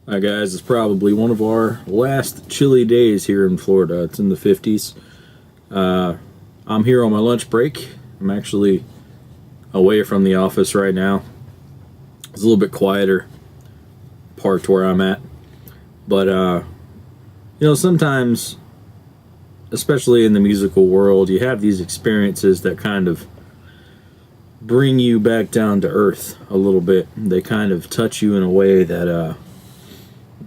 Hi guys, it's probably one of our last chilly days here in Florida. It's in the 50s. I'm here on my lunch break. I'm actually away from the office right now. It's a little bit quieter part where I'm at. But, sometimes, especially in the musical world, you have these experiences that kind of bring you back down to earth a little bit. They kind of touch you in a way that,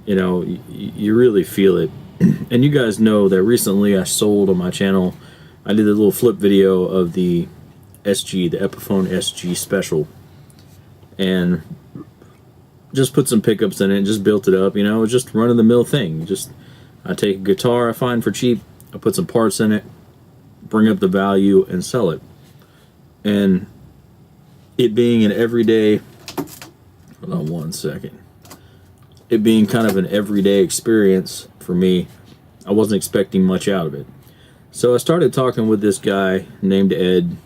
you really feel it. And you guys know that recently I sold on my channel. I did a little flip video of the SG, the Epiphone SG Special, and just put some pickups in it and just built it up. It's just run-of-the-mill thing. I take a guitar I find for cheap, I put some parts in it, bring up the value, and sell it. And it being an everyday, hold on one second, it being kind of an everyday experience for me, I wasn't expecting much out of it. So I started talking with this guy named Ed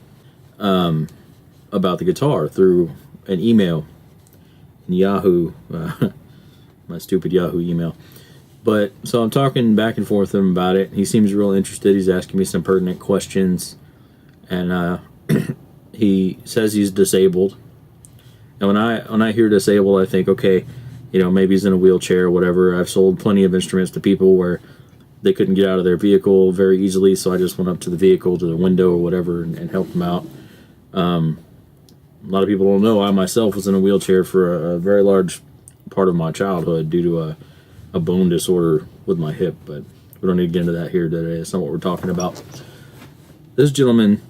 about the guitar through an email in Yahoo, my stupid Yahoo email. But so I'm talking back and forth with him about it. He seems real interested. He's asking me some pertinent questions, and he says he's disabled. And when I hear disabled, I think, okay, maybe he's in a wheelchair or whatever. I've sold plenty of instruments to people where they couldn't get out of their vehicle very easily, so I just went up to the vehicle, to the window or whatever, and helped them out. A lot of people don't know I myself was in a wheelchair for a very large part of my childhood due to a bone disorder with my hip, but we don't need to get into that here today. That's not what we're talking about. This gentleman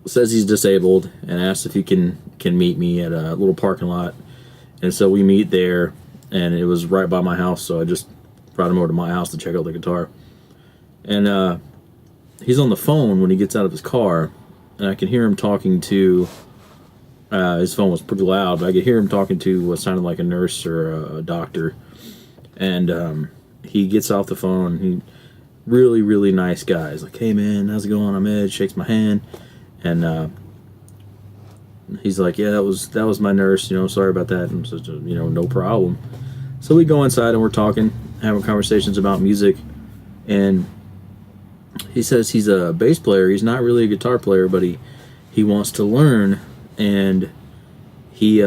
says he's disabled and asks if he can meet me at a little parking lot. And so we meet there, and it was right by my house, so I just brought him over to my house to check out the guitar. And he's on the phone when he gets out of his car, and I can hear him talking to, his phone was pretty loud, but I could hear him talking to what sounded like a nurse or a doctor. And he gets off the phone. He really, really nice guy. He's like, "Hey man, how's it going? I'm Ed." Shakes my hand, and he's like, "Yeah, that was my nurse. Sorry about that." And so, no problem. So we go inside and we're talking, having conversations about music, and he says he's a bass player. He's not really a guitar player, but he wants to learn, and he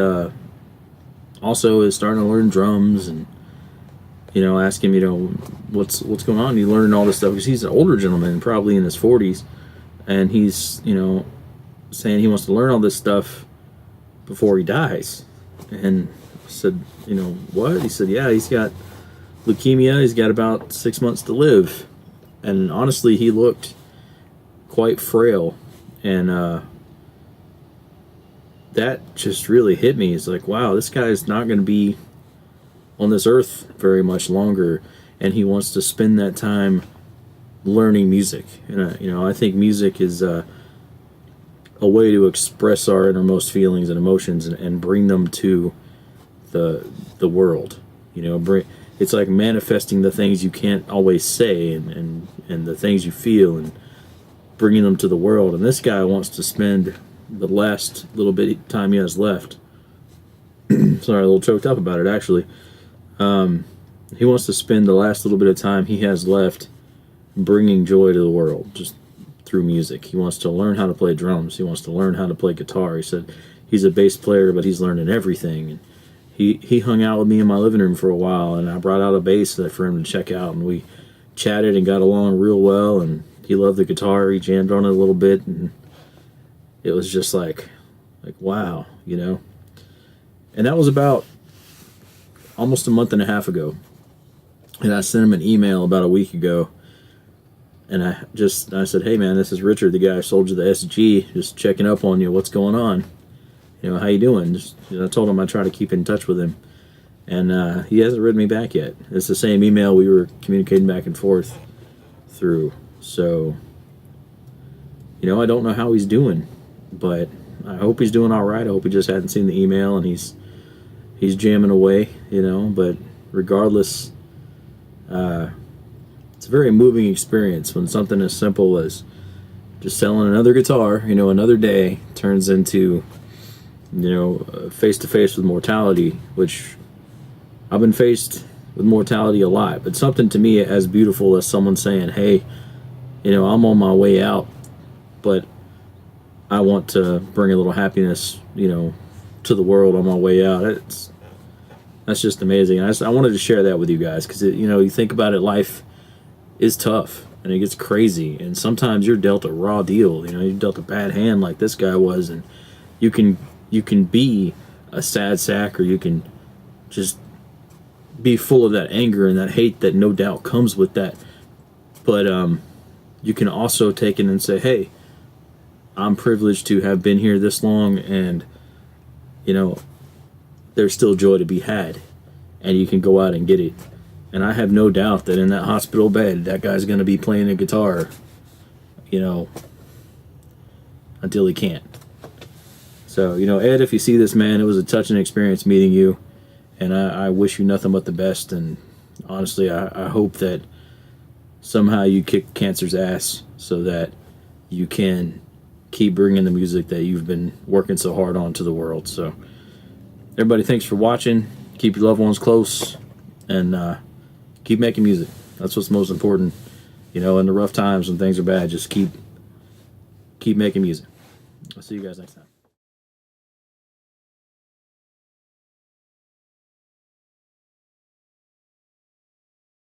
also is starting to learn drums and ask him, what's going on. He's learning all this stuff because he's an older gentleman, probably in his 40s, and he's saying he wants to learn all this stuff before he dies. And I said, what? He said, yeah, he's got leukemia. He's got about 6 months to live. And honestly, he looked quite frail. And that just really hit me. It's like, wow, this guy's not going to be on this earth very much longer, and he wants to spend that time learning music. And I think music is a way to express our innermost feelings and emotions and bring them to the world. It's like manifesting the things you can't always say and the things you feel and bringing them to the world. And this guy wants to spend the last little bit of time he has left. Sorry, a little choked up about it actually. He wants to spend the last little bit of time he has left bringing joy to the world, just through music. He wants to learn how to play drums. He wants to learn how to play guitar. He said he's a bass player, but he's learning everything. And he hung out with me in my living room for a while, and I brought out a bass for him to check out, and we chatted and got along real well, and he loved the guitar. He jammed on it a little bit, and it was just like wow, And that was about almost a month and a half ago. And I sent him an email about a week ago, and I said, "Hey man, this is Richard, the guy I sold you the SG, just checking up on you. What's going on? How you doing?" I told him I'd try to keep in touch with him, and he hasn't written me back yet. It's the same email we were communicating back and forth through. So, I don't know how he's doing, but I hope he's doing all right. I hope he just hadn't seen the email and he's jamming away, but regardless, it's a very moving experience when something as simple as just selling another guitar, another day, turns into, face to face with mortality, which I've been faced with mortality a lot, but something to me as beautiful as someone saying, "Hey, I'm on my way out, but I want to bring a little happiness, to the world on my way out." That's just amazing. I wanted to share that with you guys because you think about it, life is tough and it gets crazy, and sometimes you're dealt a raw deal. You're dealt a bad hand like this guy was, and you can be a sad sack, or you can just be full of that anger and that hate that no doubt comes with that. But you can also take it and say, "Hey, I'm privileged to have been here this long, and there's still joy to be had, and you can go out and get it." And I have no doubt that in that hospital bed, that guy's going to be playing a guitar, until he can't. So, Ed, if you see this, man, it was a touching experience meeting you, and I wish you nothing but the best. And honestly, I hope that somehow you kick cancer's ass so that you can keep bringing the music that you've been working so hard on to the world. So, everybody, thanks for watching. Keep your loved ones close, and keep making music. That's what's most important. In the rough times when things are bad, just keep making music. I'll see you guys next time.